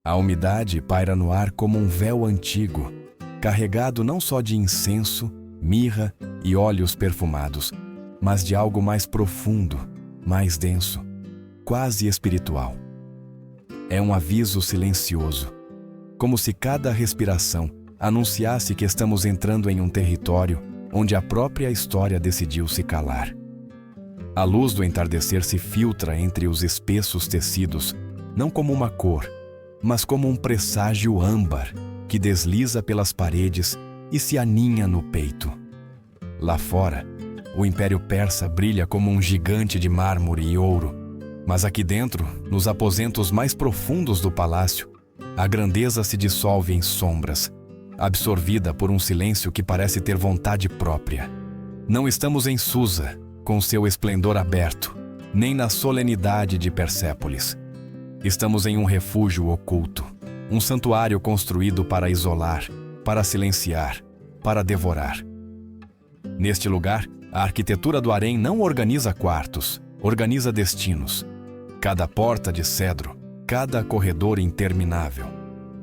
A umidade paira no ar como um véu antigo, carregado não só de incenso, mirra e óleos perfumados, mas de algo mais profundo, mais denso, quase espiritual. É um aviso silencioso, como se cada respiração anunciasse que estamos entrando em um território onde a própria história decidiu se calar. A luz do entardecer se filtra entre os espessos tecidos, não como uma cor, mas como um presságio âmbar que desliza pelas paredes e se aninha no peito. Lá fora, o Império Persa brilha como um gigante de mármore e ouro, mas aqui dentro, nos aposentos mais profundos do palácio, a grandeza se dissolve em sombras, absorvida por um silêncio que parece ter vontade própria. Não estamos em Susa, com seu esplendor aberto, nem na solenidade de Persépolis. Estamos em um refúgio oculto, um santuário construído para isolar, para silenciar, para devorar. Neste lugar, a arquitetura do harém não organiza quartos, organiza destinos. Cada porta de cedro, cada corredor interminável,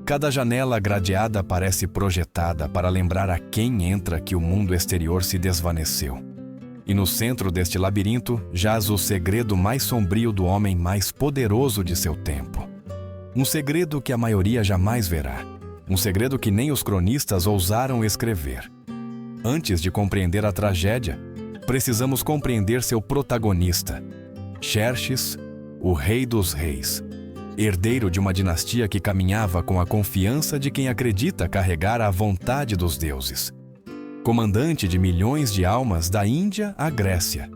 cada janela gradeada parece projetada para lembrar a quem entra que o mundo exterior se desvaneceu. E no centro deste labirinto jaz o segredo mais sombrio do homem mais poderoso de seu tempo. Um segredo que a maioria jamais verá. Um segredo que nem os cronistas ousaram escrever. Antes de compreender a tragédia, precisamos compreender seu protagonista, Xerxes, o rei dos reis, herdeiro de uma dinastia que caminhava com a confiança de quem acredita carregar a vontade dos deuses. Comandante de milhões de almas da Índia à Grécia.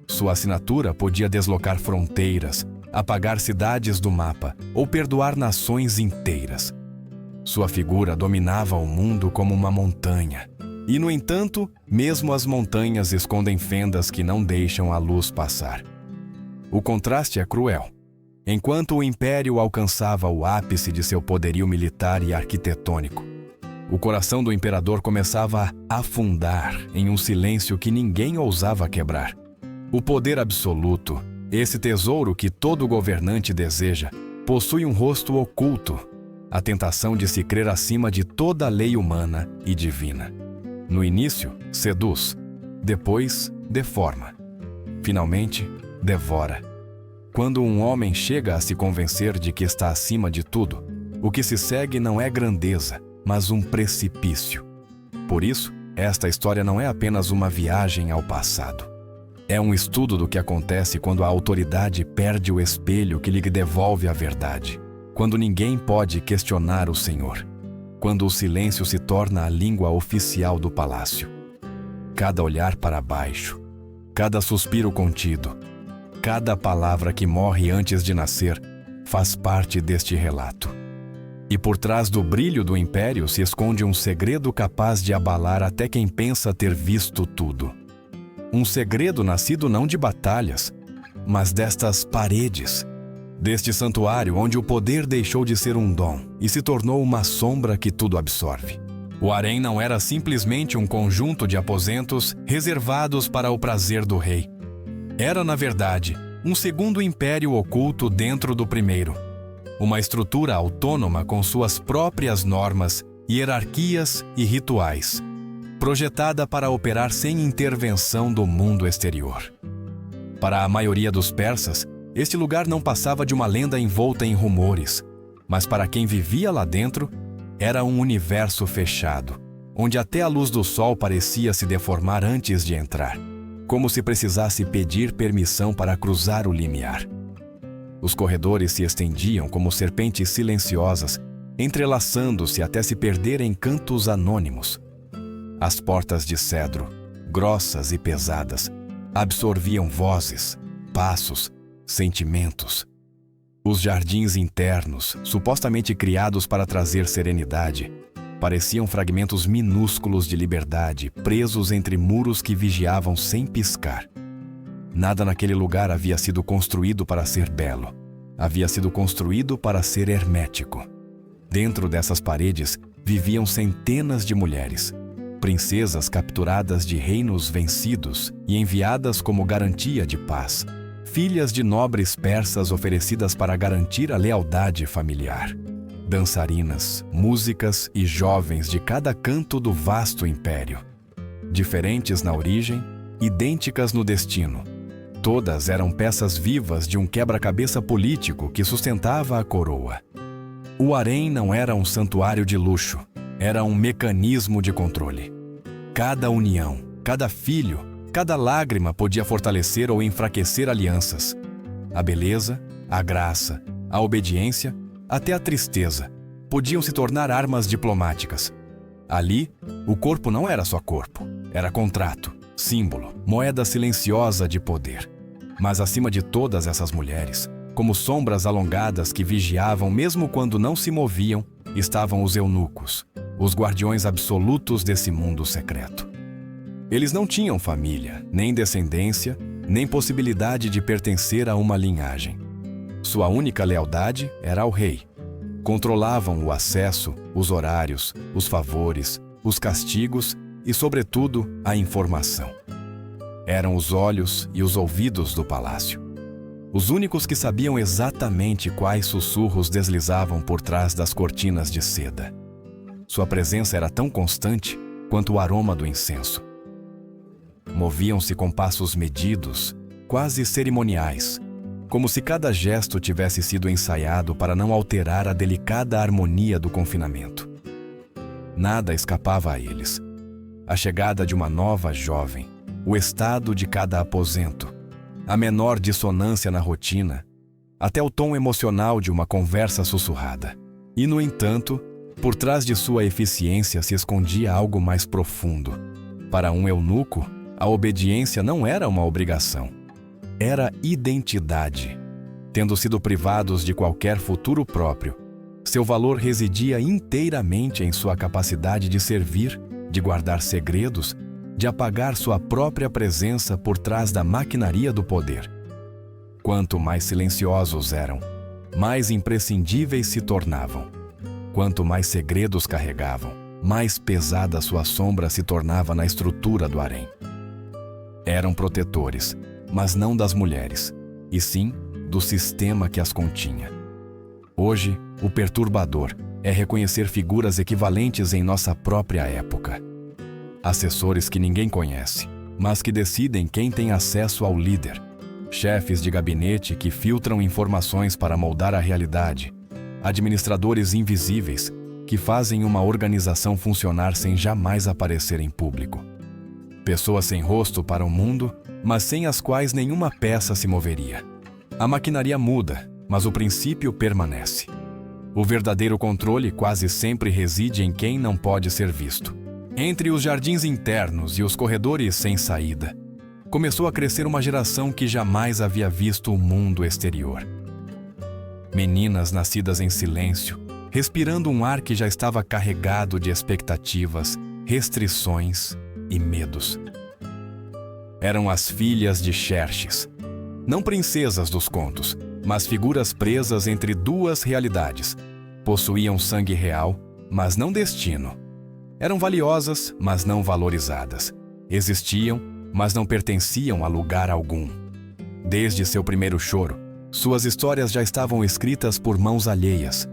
Sua assinatura podia deslocar fronteiras, apagar cidades do mapa ou perdoar nações inteiras. Sua figura dominava o mundo como uma montanha. E, no entanto, mesmo as montanhas escondem fendas que não deixam a luz passar. O contraste é cruel. Enquanto o império alcançava o ápice de seu poderio militar e arquitetônico, o coração do imperador começava a afundar em um silêncio que ninguém ousava quebrar. O poder absoluto, esse tesouro que todo governante deseja, possui um rosto oculto, a tentação de se crer acima de toda a lei humana e divina. No início, seduz, depois, deforma. Finalmente, devora. Quando um homem chega a se convencer de que está acima de tudo, o que se segue não é grandeza, mas um precipício. Por isso, esta história não é apenas uma viagem ao passado. É um estudo do que acontece quando a autoridade perde o espelho que lhe devolve a verdade, quando ninguém pode questionar o Senhor, quando o silêncio se torna a língua oficial do palácio. Cada olhar para baixo, cada suspiro contido, cada palavra que morre antes de nascer, faz parte deste relato. E por trás do brilho do império se esconde um segredo capaz de abalar até quem pensa ter visto tudo. Um segredo nascido não de batalhas, mas destas paredes, deste santuário onde o poder deixou de ser um dom e se tornou uma sombra que tudo absorve. O harém não era simplesmente um conjunto de aposentos reservados para o prazer do rei. Era, na verdade, um segundo império oculto dentro do primeiro. Uma estrutura autônoma com suas próprias normas, hierarquias e rituais, projetada para operar sem intervenção do mundo exterior. Para a maioria dos persas, este lugar não passava de uma lenda envolta em rumores, mas para quem vivia lá dentro, era um universo fechado, onde até a luz do sol parecia se deformar antes de entrar, como se precisasse pedir permissão para cruzar o limiar. Os corredores se estendiam como serpentes silenciosas, entrelaçando-se até se perder em cantos anônimos. As portas de cedro, grossas e pesadas, absorviam vozes, passos, sentimentos. Os jardins internos, supostamente criados para trazer serenidade, pareciam fragmentos minúsculos de liberdade, presos entre muros que vigiavam sem piscar. Nada naquele lugar havia sido construído para ser belo. Havia sido construído para ser hermético. Dentro dessas paredes viviam centenas de mulheres, princesas capturadas de reinos vencidos e enviadas como garantia de paz, filhas de nobres persas oferecidas para garantir a lealdade familiar. dançarinas, músicas e jovens de cada canto do vasto império. Diferentes na origem, idênticas no destino. Todas eram peças vivas de um quebra-cabeça político que sustentava a coroa. O harém não era um santuário de luxo, era um mecanismo de controle. Cada união, cada filho, cada lágrima podia fortalecer ou enfraquecer alianças. A beleza, a graça, a obediência, até a tristeza, podiam se tornar armas diplomáticas. Ali, o corpo não era só corpo, era contrato, símbolo, moeda silenciosa de poder. Mas acima de todas essas mulheres, como sombras alongadas que vigiavam mesmo quando não se moviam, estavam os eunucos, os guardiões absolutos desse mundo secreto. Eles não tinham família, nem descendência, nem possibilidade de pertencer a uma linhagem. Sua única lealdade era ao rei. Controlavam o acesso, os horários, os favores, os castigos e, sobretudo, a informação. Eram os olhos e os ouvidos do palácio. Os únicos que sabiam exatamente quais sussurros deslizavam por trás das cortinas de seda. Sua presença era tão constante quanto o aroma do incenso. Moviam-se com passos medidos, quase cerimoniais, como se cada gesto tivesse sido ensaiado para não alterar a delicada harmonia do confinamento. Nada escapava a eles. A chegada de uma nova jovem, o estado de cada aposento, a menor dissonância na rotina, até o tom emocional de uma conversa sussurrada. E, no entanto, por trás de sua eficiência se escondia algo mais profundo. Para um eunuco, a obediência não era uma obrigação. Era identidade. Tendo sido privados de qualquer futuro próprio, seu valor residia inteiramente em sua capacidade de servir, de guardar segredos, de apagar sua própria presença por trás da maquinaria do poder. Quanto mais silenciosos eram, mais imprescindíveis se tornavam. Quanto mais segredos carregavam, mais pesada sua sombra se tornava na estrutura do harém. Eram protetores, mas não das mulheres, e sim do sistema que as continha. Hoje, o perturbador é reconhecer figuras equivalentes em nossa própria época. Assessores que ninguém conhece, mas que decidem quem tem acesso ao líder. Chefes de gabinete que filtram informações para moldar a realidade. Administradores invisíveis que fazem uma organização funcionar sem jamais aparecer em público. Pessoas sem rosto para o mundo, mas sem as quais nenhuma peça se moveria. A maquinaria muda, mas o princípio permanece. O verdadeiro controle quase sempre reside em quem não pode ser visto. Entre os jardins internos e os corredores sem saída, começou a crescer uma geração que jamais havia visto o mundo exterior. Meninas nascidas em silêncio, respirando um ar que já estava carregado de expectativas, restrições e medos. Eram as filhas de Xerxes, não princesas dos contos, mas figuras presas entre duas realidades. Possuíam sangue real, mas não destino. Eram valiosas, mas não valorizadas. Existiam, mas não pertenciam a lugar algum. Desde seu primeiro choro, suas histórias já estavam escritas por mãos alheias.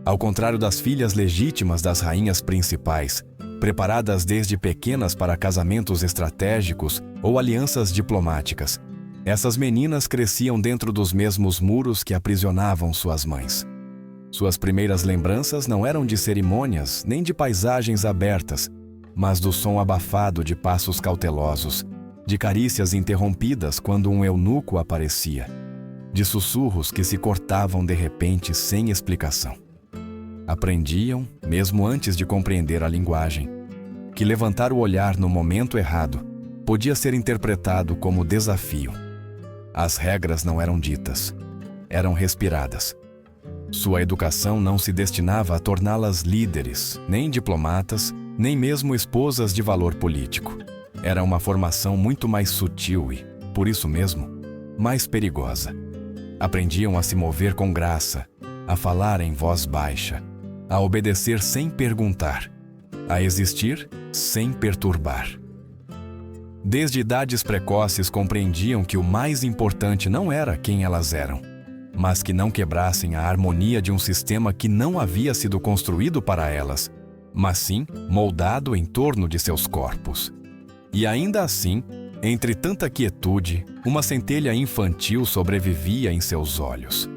Ao contrário das filhas legítimas das rainhas principais, preparadas desde pequenas para casamentos estratégicos ou alianças diplomáticas, essas meninas cresciam dentro dos mesmos muros que aprisionavam suas mães. Suas primeiras lembranças não eram de cerimônias nem de paisagens abertas, mas do som abafado de passos cautelosos, de carícias interrompidas quando um eunuco aparecia, de sussurros que se cortavam de repente sem explicação. Aprendiam, mesmo antes de compreender a linguagem, que levantar o olhar no momento errado podia ser interpretado como desafio. As regras não eram ditas, eram respiradas. Sua educação não se destinava a torná-las líderes, nem diplomatas, nem mesmo esposas de valor político. Era uma formação muito mais sutil e, por isso mesmo, mais perigosa. Aprendiam a se mover com graça, a falar em voz baixa, a obedecer sem perguntar, a existir sem perturbar. Desde idades precoces compreendiam que o mais importante não era quem elas eram, mas que não quebrassem a harmonia de um sistema que não havia sido construído para elas, mas sim moldado em torno de seus corpos. E ainda assim, entre tanta quietude, uma centelha infantil sobrevivia em seus olhos.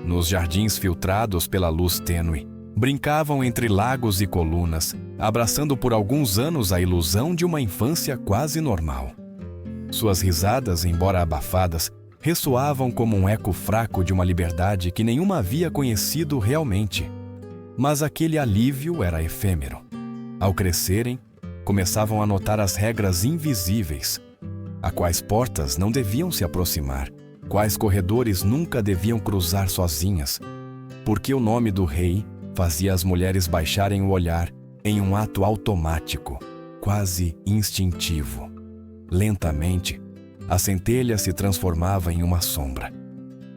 Nos jardins filtrados pela luz tênue, brincavam entre lagos e colunas, abraçando por alguns anos a ilusão de uma infância quase normal. Suas risadas, embora abafadas, ressoavam como um eco fraco de uma liberdade que nenhuma havia conhecido realmente. Mas aquele alívio era efêmero. Ao crescerem, começavam a notar as regras invisíveis, a quais portas não deviam se aproximar, quais corredores nunca deviam cruzar sozinhas, porque o nome do rei fazia as mulheres baixarem o olhar em um ato automático, quase instintivo. Lentamente, a centelha se transformava em uma sombra.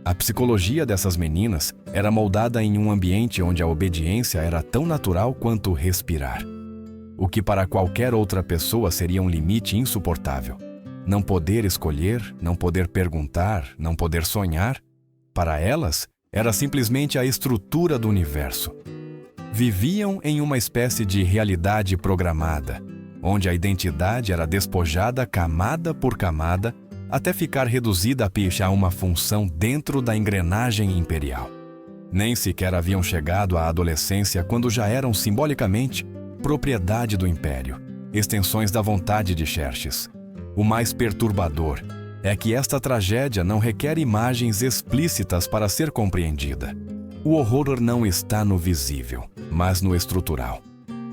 A psicologia dessas meninas era moldada em um ambiente onde a obediência era tão natural quanto respirar. O que para qualquer outra pessoa seria um limite insuportável. Não poder escolher, não poder perguntar, não poder sonhar, para elas era simplesmente a estrutura do universo. Viviam em uma espécie de realidade programada, onde a identidade era despojada camada por camada até ficar reduzida a uma função dentro da engrenagem imperial. Nem sequer haviam chegado à adolescência quando já eram simbolicamente propriedade do império, extensões da vontade de Xerxes. O mais perturbador é que esta tragédia não requer imagens explícitas para ser compreendida. O horror não está no visível, mas no estrutural.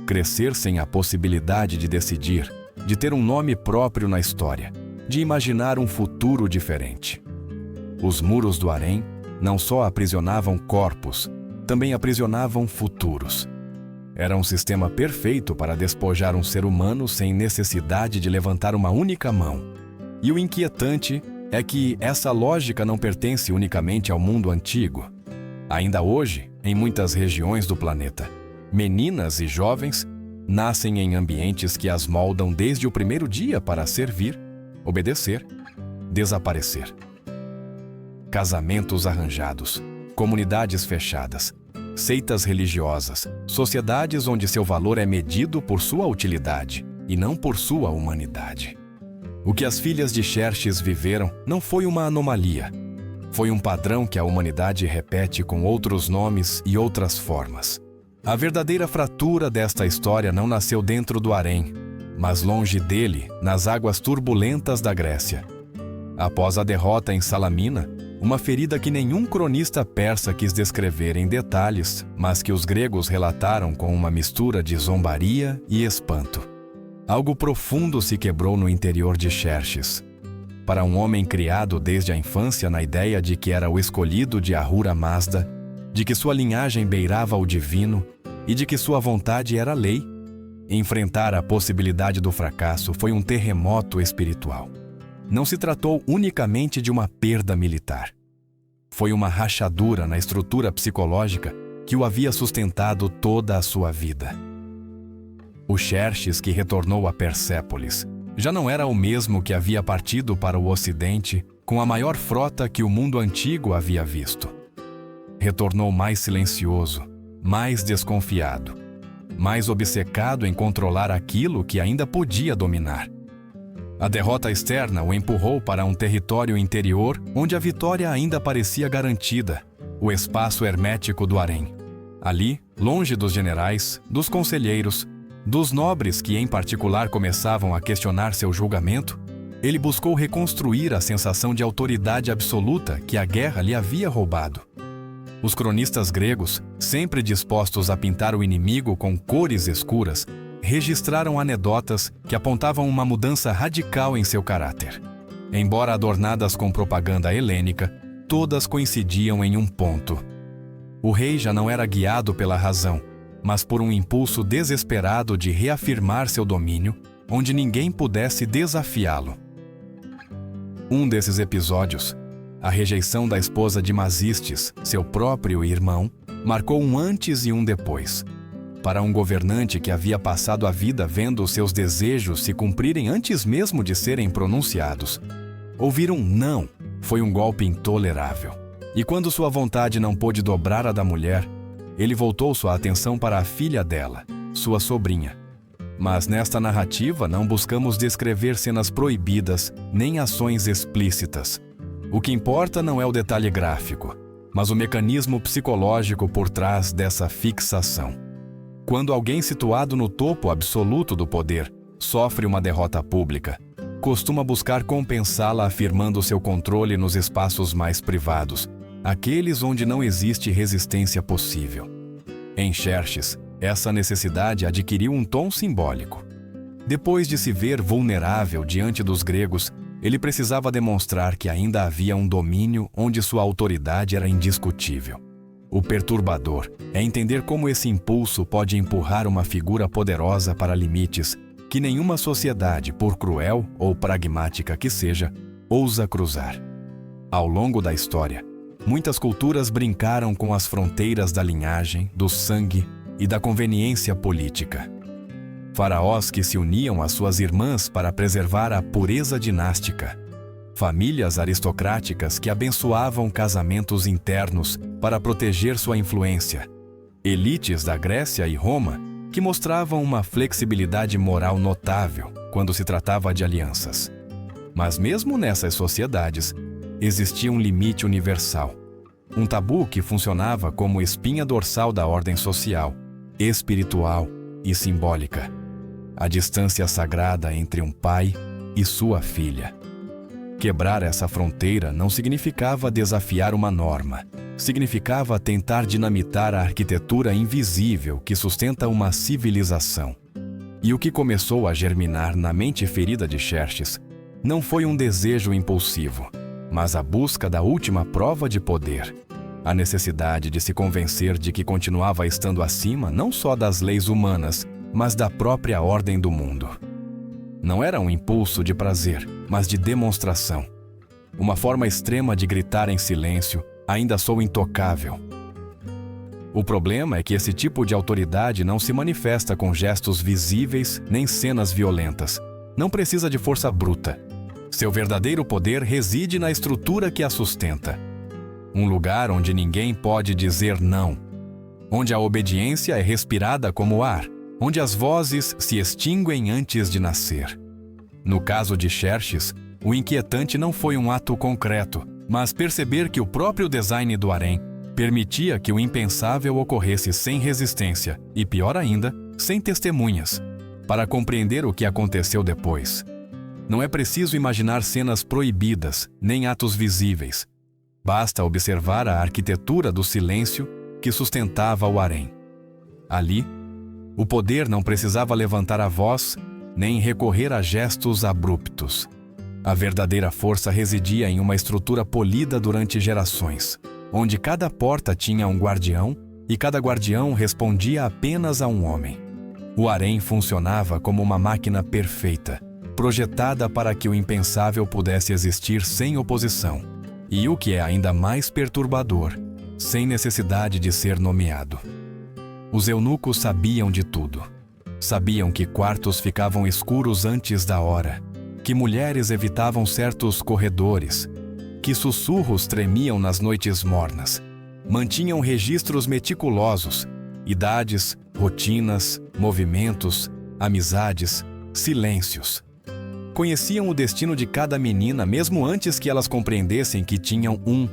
Crescer sem a possibilidade de decidir, de ter um nome próprio na história, de imaginar um futuro diferente. Os muros do harém não só aprisionavam corpos, também aprisionavam futuros. Era um sistema perfeito para despojar um ser humano sem necessidade de levantar uma única mão. E o inquietante é que essa lógica não pertence unicamente ao mundo antigo. Ainda hoje, em muitas regiões do planeta, meninas e jovens nascem em ambientes que as moldam desde o primeiro dia para servir, obedecer, desaparecer. Casamentos arranjados, comunidades fechadas, seitas religiosas, sociedades onde seu valor é medido por sua utilidade e não por sua humanidade. O que as filhas de Xerxes viveram não foi uma anomalia. Foi um padrão que a humanidade repete com outros nomes e outras formas. A verdadeira fratura desta história não nasceu dentro do harém, mas longe dele, nas águas turbulentas da Grécia. Após a derrota em Salamina, uma ferida que nenhum cronista persa quis descrever em detalhes, mas que os gregos relataram com uma mistura de zombaria e espanto. Algo profundo se quebrou no interior de Xerxes. Para um homem criado desde a infância na ideia de que era o escolhido de Ahura Mazda, de que sua linhagem beirava o divino e de que sua vontade era lei, enfrentar a possibilidade do fracasso foi um terremoto espiritual. Não se tratou unicamente de uma perda militar. Foi uma rachadura na estrutura psicológica que o havia sustentado toda a sua vida. O Xerxes que retornou a Persépolis já não era o mesmo que havia partido para o Ocidente com a maior frota que o mundo antigo havia visto. Retornou mais silencioso, mais desconfiado, mais obcecado em controlar aquilo que ainda podia dominar. A derrota externa o empurrou para um território interior onde a vitória ainda parecia garantida, o espaço hermético do harém. Ali, longe dos generais, dos conselheiros, dos nobres que em particular começavam a questionar seu julgamento, ele buscou reconstruir a sensação de autoridade absoluta que a guerra lhe havia roubado. Os cronistas gregos, sempre dispostos a pintar o inimigo com cores escuras, registraram anedotas que apontavam uma mudança radical em seu caráter. Embora adornadas com propaganda helênica, todas coincidiam em um ponto. O rei já não era guiado pela razão, mas por um impulso desesperado de reafirmar seu domínio, onde ninguém pudesse desafiá-lo. Um desses episódios, a rejeição da esposa de Mazistes, seu próprio irmão, marcou um antes e um depois. Para um governante que havia passado a vida vendo os seus desejos se cumprirem antes mesmo de serem pronunciados, ouvir um não foi um golpe intolerável. E quando sua vontade não pôde dobrar a da mulher, ele voltou sua atenção para a filha dela, sua sobrinha. Mas nesta narrativa não buscamos descrever cenas proibidas nem ações explícitas. O que importa não é o detalhe gráfico, mas o mecanismo psicológico por trás dessa fixação. Quando alguém situado no topo absoluto do poder sofre uma derrota pública, costuma buscar compensá-la afirmando seu controle nos espaços mais privados, aqueles onde não existe resistência possível. Em Xerxes, essa necessidade adquiriu um tom simbólico. Depois de se ver vulnerável diante dos gregos, ele precisava demonstrar que ainda havia um domínio onde sua autoridade era indiscutível. O perturbador é entender como esse impulso pode empurrar uma figura poderosa para limites que nenhuma sociedade, por cruel ou pragmática que seja, ousa cruzar. Ao longo da história, muitas culturas brincaram com as fronteiras da linhagem, do sangue e da conveniência política. Faraós que se uniam às suas irmãs para preservar a pureza dinástica. Famílias aristocráticas que abençoavam casamentos internos para proteger sua influência. Elites da Grécia e Roma que mostravam uma flexibilidade moral notável quando se tratava de alianças. Mas mesmo nessas sociedades, existia um limite universal. Um tabu que funcionava como espinha dorsal da ordem social, espiritual e simbólica. A distância sagrada entre um pai e sua filha. Quebrar essa fronteira não significava desafiar uma norma. Significava tentar dinamitar a arquitetura invisível que sustenta uma civilização. E o que começou a germinar na mente ferida de Xerxes não foi um desejo impulsivo, mas a busca da última prova de poder. A necessidade de se convencer de que continuava estando acima não só das leis humanas, mas da própria ordem do mundo. Não era um impulso de prazer, mas de demonstração. Uma forma extrema de gritar em silêncio: ainda sou intocável. O problema é que esse tipo de autoridade não se manifesta com gestos visíveis nem cenas violentas. Não precisa de força bruta. Seu verdadeiro poder reside na estrutura que a sustenta. Um lugar onde ninguém pode dizer não. Onde a obediência é respirada como ar. Onde as vozes se extinguem antes de nascer. No caso de Xerxes, o inquietante não foi um ato concreto, mas perceber que o próprio design do harém permitia que o impensável ocorresse sem resistência e, pior ainda, sem testemunhas, para compreender o que aconteceu depois. Não é preciso imaginar cenas proibidas, nem atos visíveis. Basta observar a arquitetura do silêncio que sustentava o harém. Ali, o poder não precisava levantar a voz, nem recorrer a gestos abruptos. A verdadeira força residia em uma estrutura polida durante gerações, onde cada porta tinha um guardião e cada guardião respondia apenas a um homem. O harém funcionava como uma máquina perfeita, projetada para que o impensável pudesse existir sem oposição, e o que é ainda mais perturbador, sem necessidade de ser nomeado. Os eunucos sabiam de tudo. Sabiam que quartos ficavam escuros antes da hora, que mulheres evitavam certos corredores, que sussurros tremiam nas noites mornas. Mantinham registros meticulosos, idades, rotinas, movimentos, amizades, silêncios. Conheciam o destino de cada menina mesmo antes que elas compreendessem que tinham um.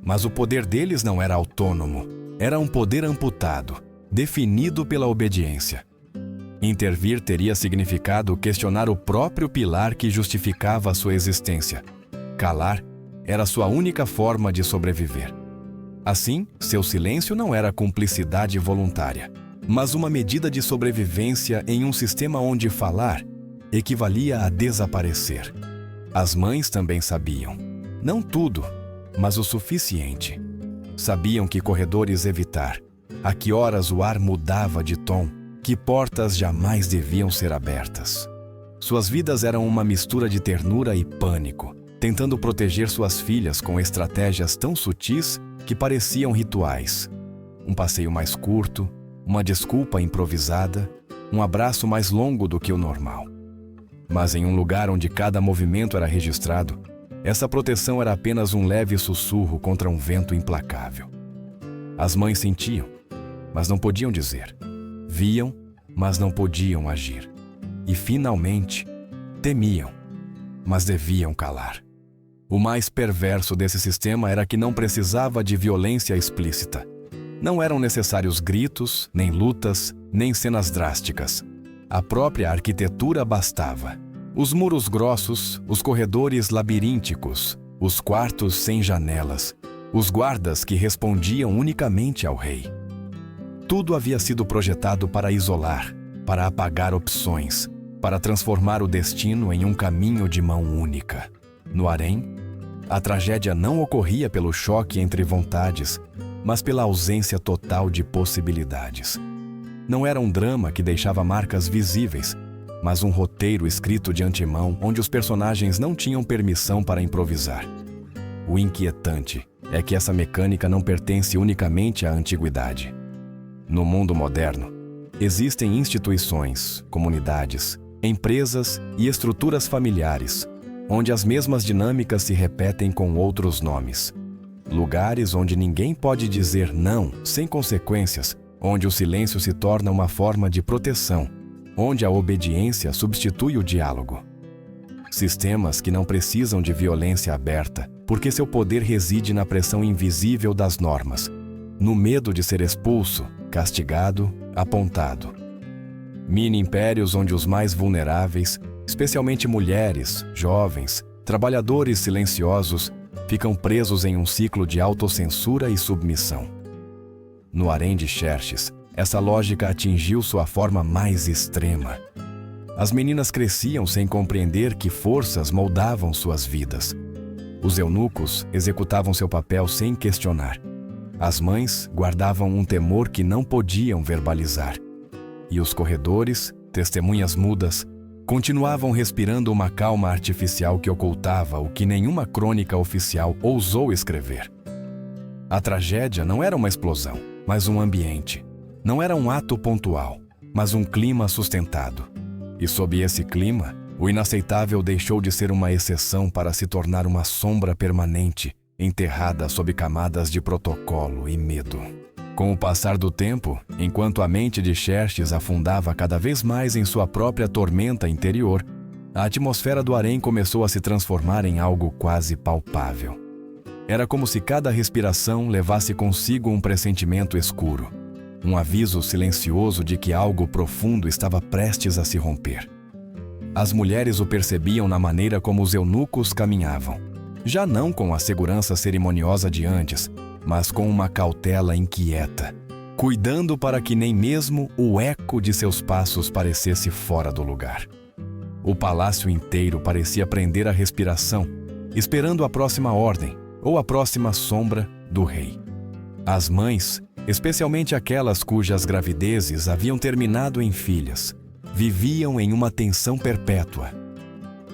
Mas o poder deles não era autônomo, era um poder amputado, definido pela obediência. Intervir teria significado questionar o próprio pilar que justificava a sua existência. Calar era sua única forma de sobreviver. Assim, seu silêncio não era cumplicidade voluntária, mas uma medida de sobrevivência em um sistema onde falar equivalia a desaparecer. As mães também sabiam. Não tudo, mas o suficiente. Sabiam que corredores evitar, a que horas o ar mudava de tom, que portas jamais deviam ser abertas. Suas vidas eram uma mistura de ternura e pânico, tentando proteger suas filhas com estratégias tão sutis que pareciam rituais. Um passeio mais curto, uma desculpa improvisada, um abraço mais longo do que o normal. Mas em um lugar onde cada movimento era registrado, essa proteção era apenas um leve sussurro contra um vento implacável. As mães sentiam, mas não podiam dizer. Viam, mas não podiam agir. E, finalmente, temiam, mas deviam calar. O mais perverso desse sistema era que não precisava de violência explícita. Não eram necessários gritos, nem lutas, nem cenas drásticas. A própria arquitetura bastava. Os muros grossos, os corredores labirínticos, os quartos sem janelas, os guardas que respondiam unicamente ao rei. Tudo havia sido projetado para isolar, para apagar opções, para transformar o destino em um caminho de mão única. No harém, a tragédia não ocorria pelo choque entre vontades, mas pela ausência total de possibilidades. Não era um drama que deixava marcas visíveis, mas um roteiro escrito de antemão onde os personagens não tinham permissão para improvisar. O inquietante é que essa mecânica não pertence unicamente à antiguidade. No mundo moderno, existem instituições, comunidades, empresas e estruturas familiares, onde as mesmas dinâmicas se repetem com outros nomes. Lugares onde ninguém pode dizer não sem consequências, onde o silêncio se torna uma forma de proteção, onde a obediência substitui o diálogo. Sistemas que não precisam de violência aberta, porque seu poder reside na pressão invisível das normas, no medo de ser expulso, castigado, apontado. Mini-impérios onde os mais vulneráveis, especialmente mulheres, jovens, trabalhadores silenciosos, ficam presos em um ciclo de autocensura e submissão. No harém de Xerxes, essa lógica atingiu sua forma mais extrema. As meninas cresciam sem compreender que forças moldavam suas vidas. Os eunucos executavam seu papel sem questionar. As mães guardavam um temor que não podiam verbalizar. E os corredores, testemunhas mudas, continuavam respirando uma calma artificial que ocultava o que nenhuma crônica oficial ousou escrever. A tragédia não era uma explosão, mas um ambiente. Não era um ato pontual, mas um clima sustentado. E sob esse clima, o inaceitável deixou de ser uma exceção para se tornar uma sombra permanente, enterrada sob camadas de protocolo e medo. Com o passar do tempo, enquanto a mente de Xerxes afundava cada vez mais em sua própria tormenta interior, a atmosfera do harém começou a se transformar em algo quase palpável. Era como se cada respiração levasse consigo um pressentimento escuro, um aviso silencioso de que algo profundo estava prestes a se romper. As mulheres o percebiam na maneira como os eunucos caminhavam, já não com a segurança cerimoniosa de antes, mas com uma cautela inquieta, cuidando para que nem mesmo o eco de seus passos parecesse fora do lugar. O palácio inteiro parecia prender a respiração, esperando a próxima ordem ou a próxima sombra do rei. As mães, especialmente aquelas cujas gravidezes haviam terminado em filhas, viviam em uma tensão perpétua.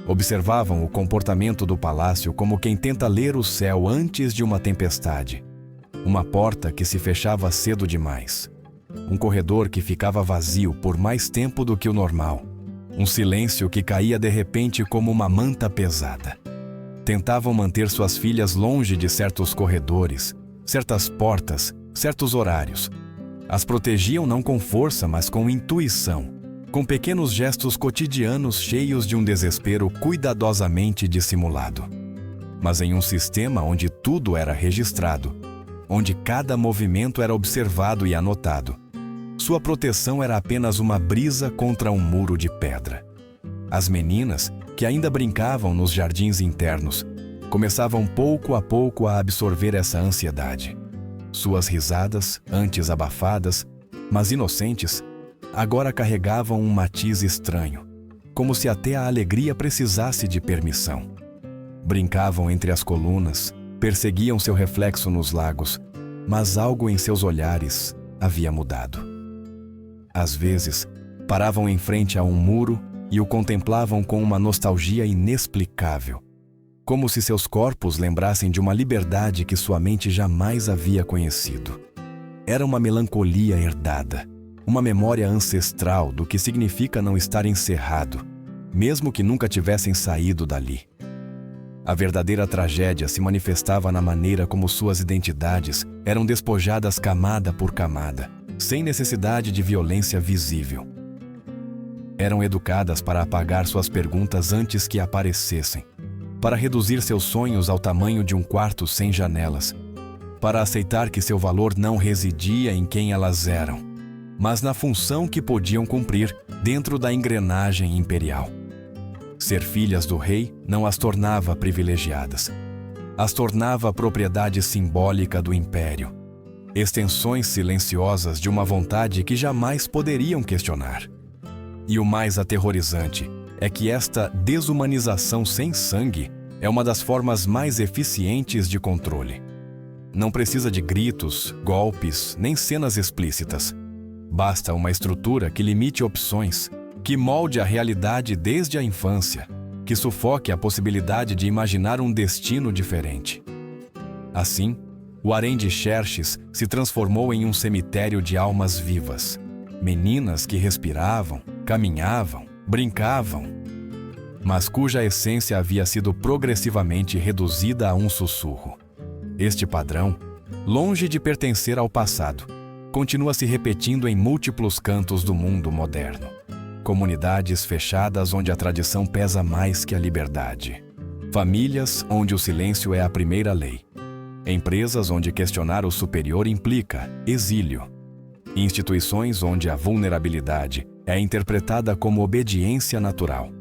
Observavam o comportamento do palácio como quem tenta ler o céu antes de uma tempestade. Uma porta que se fechava cedo demais. Um corredor que ficava vazio por mais tempo do que o normal. Um silêncio que caía de repente como uma manta pesada. Tentavam manter suas filhas longe de certos corredores, certas portas, certos horários. As protegiam não com força, mas com intuição, com pequenos gestos cotidianos cheios de um desespero cuidadosamente dissimulado. Mas em um sistema onde tudo era registrado, onde cada movimento era observado e anotado, sua proteção era apenas uma brisa contra um muro de pedra. As meninas, que ainda brincavam nos jardins internos, começavam pouco a pouco a absorver essa ansiedade. Suas risadas, antes abafadas, mas inocentes, agora carregavam um matiz estranho, como se até a alegria precisasse de permissão. Brincavam entre as colunas, perseguiam seu reflexo nos lagos, mas algo em seus olhares havia mudado. Às vezes, paravam em frente a um muro e o contemplavam com uma nostalgia inexplicável, como se seus corpos lembrassem de uma liberdade que sua mente jamais havia conhecido. Era uma melancolia herdada, uma memória ancestral do que significa não estar encerrado, mesmo que nunca tivessem saído dali. A verdadeira tragédia se manifestava na maneira como suas identidades eram despojadas camada por camada, sem necessidade de violência visível. Eram educadas para apagar suas perguntas antes que aparecessem, para reduzir seus sonhos ao tamanho de um quarto sem janelas, para aceitar que seu valor não residia em quem elas eram, mas na função que podiam cumprir dentro da engrenagem imperial. Ser filhas do rei não as tornava privilegiadas. As tornava propriedade simbólica do império, extensões silenciosas de uma vontade que jamais poderiam questionar. E o mais aterrorizante é que esta desumanização sem sangue é uma das formas mais eficientes de controle. Não precisa de gritos, golpes, nem cenas explícitas. Basta uma estrutura que limite opções, que molde a realidade desde a infância, que sufoque a possibilidade de imaginar um destino diferente. Assim, o harém de Xerxes se transformou em um cemitério de almas vivas, meninas que respiravam, caminhavam, brincavam, mas cuja essência havia sido progressivamente reduzida a um sussurro. Este padrão, longe de pertencer ao passado, continua se repetindo em múltiplos cantos do mundo moderno. Comunidades fechadas onde a tradição pesa mais que a liberdade. Famílias onde o silêncio é a primeira lei. Empresas onde questionar o superior implica exílio. Instituições onde a vulnerabilidade é interpretada como obediência natural.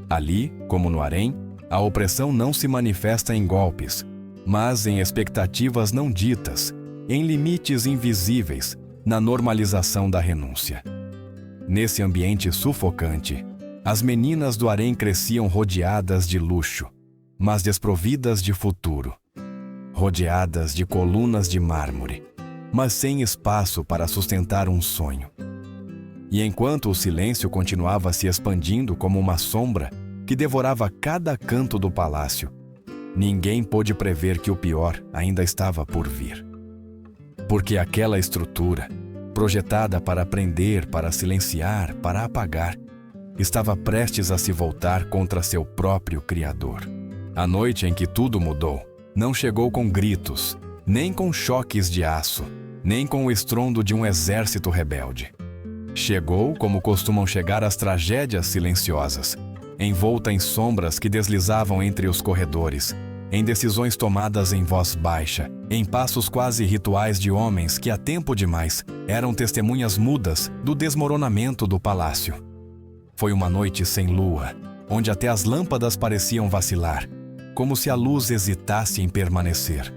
Ali, como no harém, a opressão não se manifesta em golpes, mas em expectativas não ditas, em limites invisíveis, na normalização da renúncia. Nesse ambiente sufocante, as meninas do harém cresciam rodeadas de luxo, mas desprovidas de futuro. Rodeadas de colunas de mármore, mas sem espaço para sustentar um sonho. E enquanto o silêncio continuava se expandindo como uma sombra que devorava cada canto do palácio, ninguém pôde prever que o pior ainda estava por vir. Porque aquela estrutura, projetada para prender, para silenciar, para apagar, estava prestes a se voltar contra seu próprio Criador. A noite em que tudo mudou não chegou com gritos, nem com choques de aço, nem com o estrondo de um exército rebelde. Chegou como costumam chegar as tragédias silenciosas, envolta em sombras que deslizavam entre os corredores, em decisões tomadas em voz baixa, em passos quase rituais de homens que há tempo demais eram testemunhas mudas do desmoronamento do palácio. Foi uma noite sem lua, onde até as lâmpadas pareciam vacilar, como se a luz hesitasse em permanecer.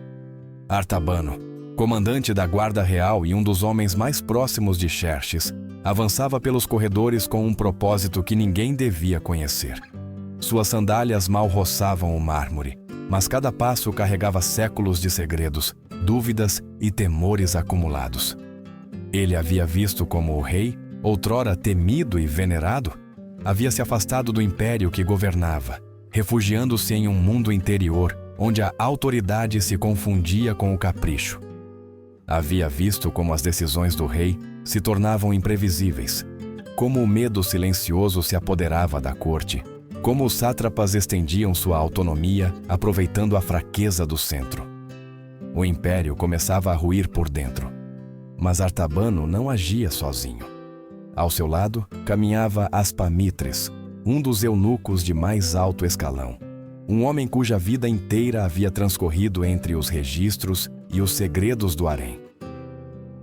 Artabano, comandante da guarda real e um dos homens mais próximos de Xerxes, avançava pelos corredores com um propósito que ninguém devia conhecer. Suas sandálias mal roçavam o mármore, mas cada passo carregava séculos de segredos, dúvidas e temores acumulados. Ele havia visto como o rei, outrora temido e venerado, havia se afastado do império que governava, refugiando-se em um mundo interior onde a autoridade se confundia com o capricho. Havia visto como as decisões do rei se tornavam imprevisíveis, como o medo silencioso se apoderava da corte, como os sátrapas estendiam sua autonomia, aproveitando a fraqueza do centro. O império começava a ruir por dentro, mas Artabano não agia sozinho. Ao seu lado caminhava Aspamitres, um dos eunucos de mais alto escalão, um homem cuja vida inteira havia transcorrido entre os registros e os segredos do harém.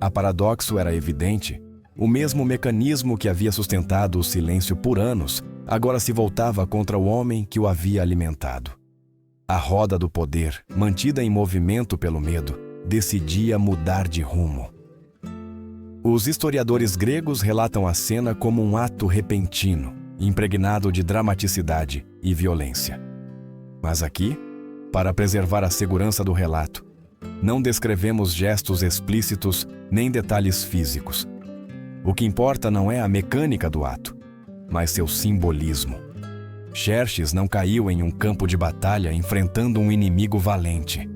A paradoxo era evidente. O mesmo mecanismo que havia sustentado o silêncio por anos agora se voltava contra o homem que o havia alimentado. A roda do poder, mantida em movimento pelo medo, decidia mudar de rumo. Os historiadores gregos relatam a cena como um ato repentino, impregnado de dramaticidade e violência. Mas aqui, para preservar a segurança do relato, não descrevemos gestos explícitos nem detalhes físicos. O que importa não é a mecânica do ato, mas seu simbolismo. Xerxes não caiu em um campo de batalha enfrentando um inimigo valente.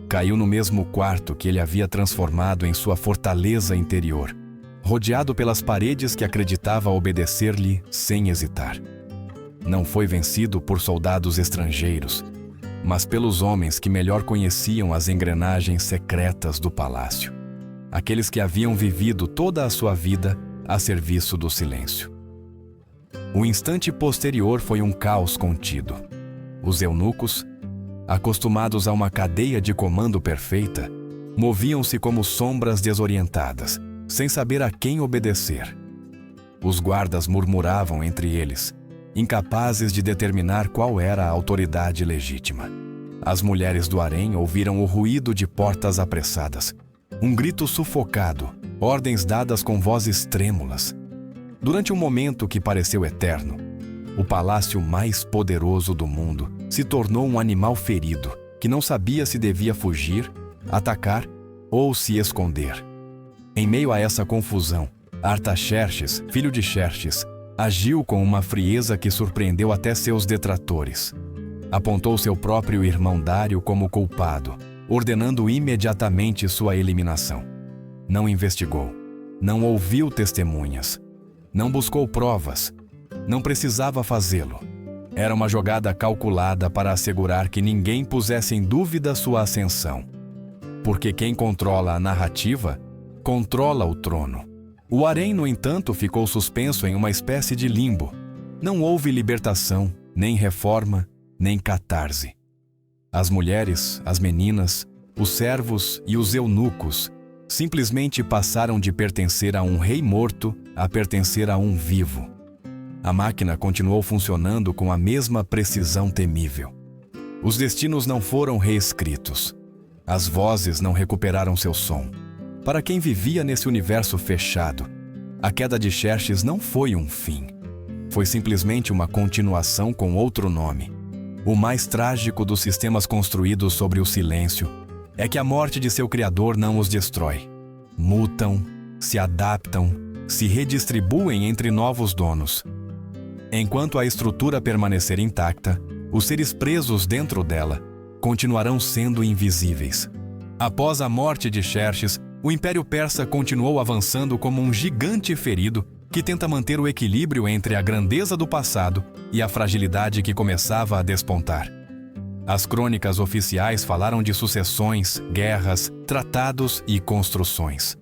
Caiu no mesmo quarto que ele havia transformado em sua fortaleza interior, rodeado pelas paredes que acreditava obedecer-lhe sem hesitar. Não foi vencido por soldados estrangeiros, mas pelos homens que melhor conheciam as engrenagens secretas do palácio, aqueles que haviam vivido toda a sua vida a serviço do silêncio. O instante posterior foi um caos contido. Os eunucos, acostumados a uma cadeia de comando perfeita, moviam-se como sombras desorientadas, sem saber a quem obedecer. Os guardas murmuravam entre eles, incapazes de determinar qual era a autoridade legítima. As mulheres do harém ouviram o ruído de portas apressadas, um grito sufocado, ordens dadas com vozes trêmulas. Durante um momento que pareceu eterno, o palácio mais poderoso do mundo se tornou um animal ferido, que não sabia se devia fugir, atacar ou se esconder. Em meio a essa confusão, Artaxerxes, filho de Xerxes, agiu com uma frieza que surpreendeu até seus detratores. Apontou seu próprio irmão Dário como culpado, ordenando imediatamente sua eliminação. Não investigou, não ouviu testemunhas, não buscou provas, não precisava fazê-lo. Era uma jogada calculada para assegurar que ninguém pusesse em dúvida sua ascensão. Porque quem controla a narrativa, controla o trono. O harém, no entanto, ficou suspenso em uma espécie de limbo. Não houve libertação, nem reforma, nem catarse. As mulheres, as meninas, os servos e os eunucos simplesmente passaram de pertencer a um rei morto a pertencer a um vivo. A máquina continuou funcionando com a mesma precisão temível. Os destinos não foram reescritos. As vozes não recuperaram seu som. Para quem vivia nesse universo fechado, a queda de Xerxes não foi um fim. Foi simplesmente uma continuação com outro nome. O mais trágico dos sistemas construídos sobre o silêncio é que a morte de seu criador não os destrói. Mutam, se adaptam, se redistribuem entre novos donos. Enquanto a estrutura permanecer intacta, os seres presos dentro dela continuarão sendo invisíveis. Após a morte de Xerxes, o Império Persa continuou avançando como um gigante ferido que tenta manter o equilíbrio entre a grandeza do passado e a fragilidade que começava a despontar. As crônicas oficiais falaram de sucessões, guerras, tratados e construções.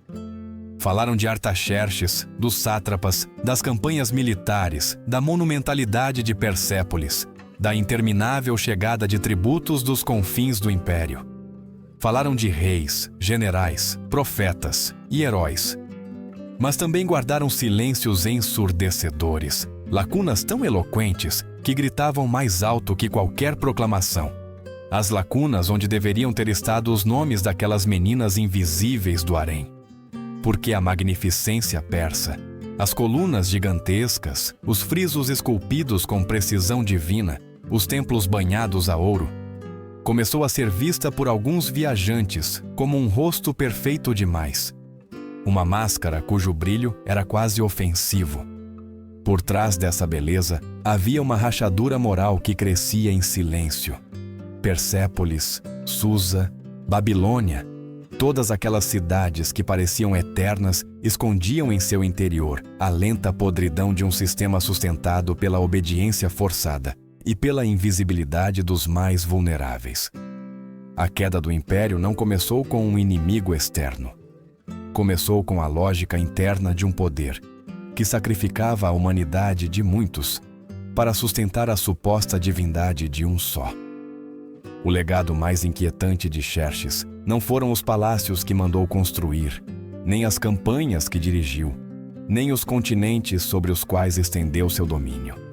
Falaram de Artaxerxes, dos sátrapas, das campanhas militares, da monumentalidade de Persépolis, da interminável chegada de tributos dos confins do império. Falaram de reis, generais, profetas e heróis. Mas também guardaram silêncios ensurdecedores, lacunas tão eloquentes que gritavam mais alto que qualquer proclamação. As lacunas onde deveriam ter estado os nomes daquelas meninas invisíveis do harém. Porque a magnificência persa, as colunas gigantescas, os frisos esculpidos com precisão divina, os templos banhados a ouro, começou a ser vista por alguns viajantes como um rosto perfeito demais. Uma máscara cujo brilho era quase ofensivo. Por trás dessa beleza, havia uma rachadura moral que crescia em silêncio. Persépolis, Susa, Babilônia, todas aquelas cidades que pareciam eternas escondiam em seu interior a lenta podridão de um sistema sustentado pela obediência forçada e pela invisibilidade dos mais vulneráveis. A queda do império não começou com um inimigo externo. Começou com a lógica interna de um poder que sacrificava a humanidade de muitos para sustentar a suposta divindade de um só. O legado mais inquietante de Xerxes não foram os palácios que mandou construir, nem as campanhas que dirigiu, nem os continentes sobre os quais estendeu seu domínio.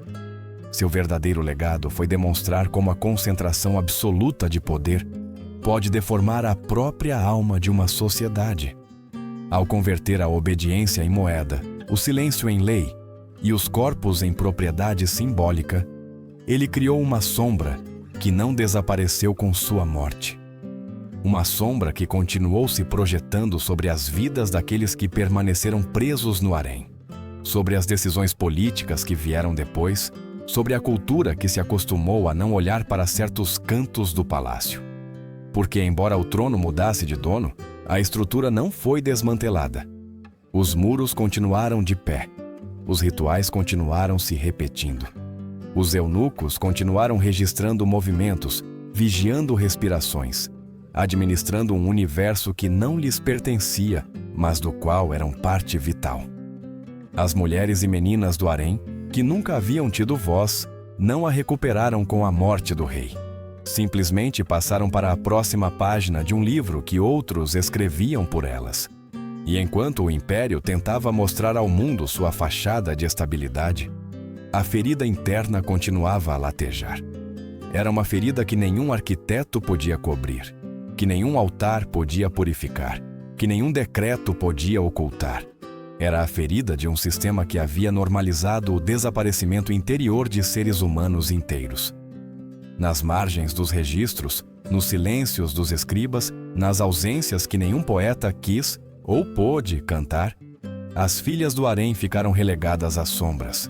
Seu verdadeiro legado foi demonstrar como a concentração absoluta de poder pode deformar a própria alma de uma sociedade. Ao converter a obediência em moeda, o silêncio em lei e os corpos em propriedade simbólica, ele criou uma sombra que não desapareceu com sua morte. Uma sombra que continuou se projetando sobre as vidas daqueles que permaneceram presos no harém, sobre as decisões políticas que vieram depois, sobre a cultura que se acostumou a não olhar para certos cantos do palácio. Porque, embora o trono mudasse de dono, a estrutura não foi desmantelada. Os muros continuaram de pé. Os rituais continuaram se repetindo. Os eunucos continuaram registrando movimentos, vigiando respirações, administrando um universo que não lhes pertencia, mas do qual eram parte vital. As mulheres e meninas do harém, que nunca haviam tido voz, não a recuperaram com a morte do rei. Simplesmente passaram para a próxima página de um livro que outros escreviam por elas. E enquanto o império tentava mostrar ao mundo sua fachada de estabilidade, a ferida interna continuava a latejar. Era uma ferida que nenhum arquiteto podia cobrir, que nenhum altar podia purificar, que nenhum decreto podia ocultar. Era a ferida de um sistema que havia normalizado o desaparecimento interior de seres humanos inteiros. Nas margens dos registros, nos silêncios dos escribas, nas ausências que nenhum poeta quis ou pôde cantar, as filhas do harém ficaram relegadas às sombras.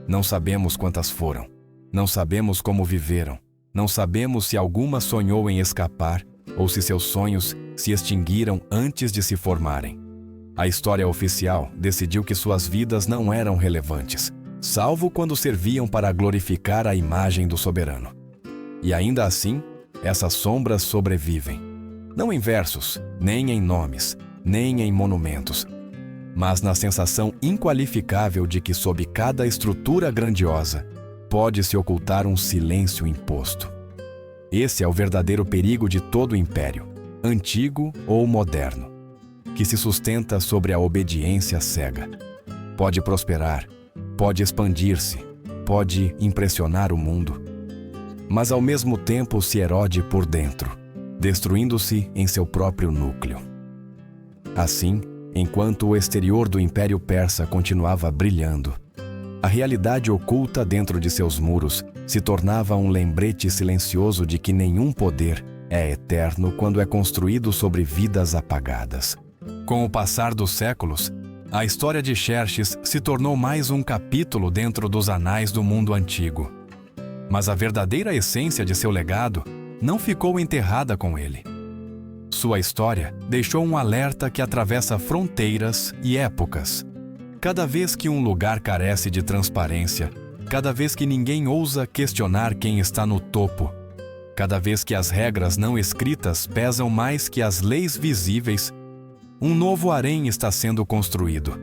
Não sabemos quantas foram, não sabemos como viveram, não sabemos se alguma sonhou em escapar ou se seus sonhos se extinguiram antes de se formarem. A história oficial decidiu que suas vidas não eram relevantes, salvo quando serviam para glorificar a imagem do soberano. E ainda assim, essas sombras sobrevivem. Não em versos, nem em nomes, nem em monumentos, mas na sensação inqualificável de que sob cada estrutura grandiosa pode se ocultar um silêncio imposto. Esse é o verdadeiro perigo de todo o império, antigo ou moderno, que se sustenta sobre a obediência cega. Pode prosperar, pode expandir-se, pode impressionar o mundo, mas ao mesmo tempo se erode por dentro, destruindo-se em seu próprio núcleo. Assim, enquanto o exterior do Império Persa continuava brilhando, a realidade oculta dentro de seus muros se tornava um lembrete silencioso de que nenhum poder é eterno quando é construído sobre vidas apagadas. Com o passar dos séculos, a história de Xerxes se tornou mais um capítulo dentro dos anais do mundo antigo. Mas a verdadeira essência de seu legado não ficou enterrada com ele. Sua história deixou um alerta que atravessa fronteiras e épocas. Cada vez que um lugar carece de transparência, cada vez que ninguém ousa questionar quem está no topo, cada vez que as regras não escritas pesam mais que as leis visíveis, um novo harém está sendo construído.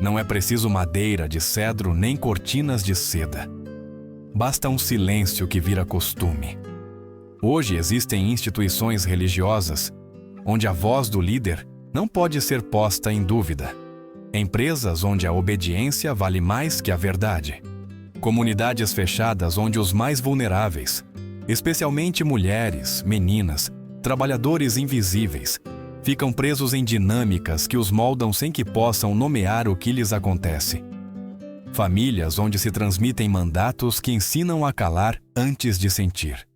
Não é preciso madeira de cedro nem cortinas de seda. Basta um silêncio que vira costume. Hoje existem instituições religiosas onde a voz do líder não pode ser posta em dúvida. Empresas onde a obediência vale mais que a verdade. Comunidades fechadas onde os mais vulneráveis, especialmente mulheres, meninas, trabalhadores invisíveis, ficam presos em dinâmicas que os moldam sem que possam nomear o que lhes acontece. Famílias onde se transmitem mandatos que ensinam a calar antes de sentir.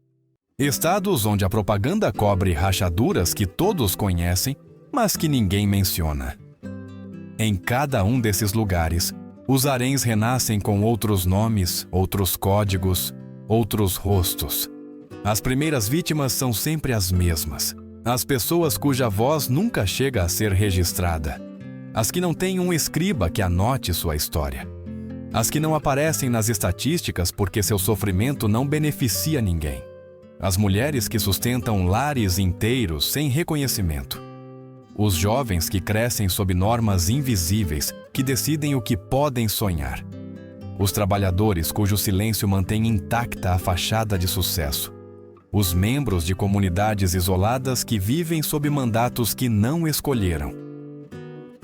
Estados onde a propaganda cobre rachaduras que todos conhecem, mas que ninguém menciona. Em cada um desses lugares, os haréns renascem com outros nomes, outros códigos, outros rostos. As primeiras vítimas são sempre as mesmas. As pessoas cuja voz nunca chega a ser registrada. As que não têm um escriba que anote sua história. As que não aparecem nas estatísticas porque seu sofrimento não beneficia ninguém. As mulheres que sustentam lares inteiros sem reconhecimento. Os jovens que crescem sob normas invisíveis que decidem o que podem sonhar. Os trabalhadores cujo silêncio mantém intacta a fachada de sucesso. Os membros de comunidades isoladas que vivem sob mandatos que não escolheram.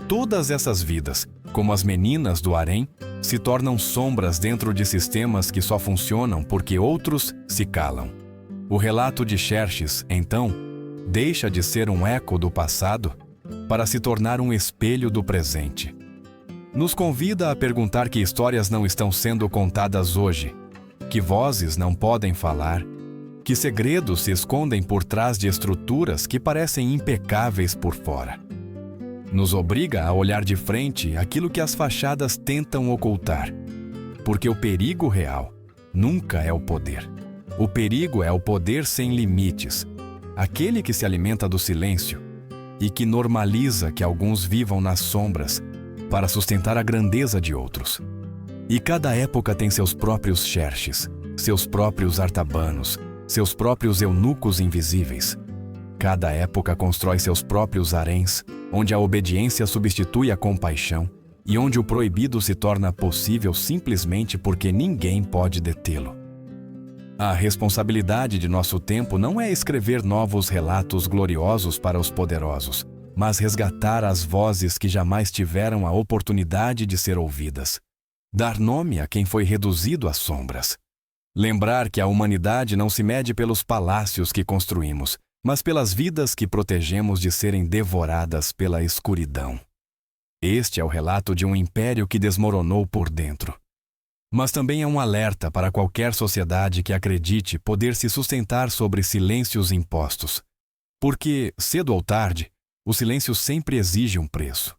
Todas essas vidas, como as meninas do harém, se tornam sombras dentro de sistemas que só funcionam porque outros se calam. O relato de Xerxes, então, deixa de ser um eco do passado para se tornar um espelho do presente. Nos convida a perguntar que histórias não estão sendo contadas hoje, que vozes não podem falar, que segredos se escondem por trás de estruturas que parecem impecáveis por fora. Nos obriga a olhar de frente aquilo que as fachadas tentam ocultar, porque o perigo real nunca é o poder. O perigo é o poder sem limites, aquele que se alimenta do silêncio e que normaliza que alguns vivam nas sombras para sustentar a grandeza de outros. E cada época tem seus próprios Xerxes, seus próprios Artabanos, seus próprios eunucos invisíveis. Cada época constrói seus próprios haréns, onde a obediência substitui a compaixão e onde o proibido se torna possível simplesmente porque ninguém pode detê-lo. A responsabilidade de nosso tempo não é escrever novos relatos gloriosos para os poderosos, mas resgatar as vozes que jamais tiveram a oportunidade de ser ouvidas. Dar nome a quem foi reduzido às sombras. Lembrar que a humanidade não se mede pelos palácios que construímos, mas pelas vidas que protegemos de serem devoradas pela escuridão. Este é o relato de um império que desmoronou por dentro. Mas também é um alerta para qualquer sociedade que acredite poder se sustentar sobre silêncios impostos. Porque, cedo ou tarde, o silêncio sempre exige um preço.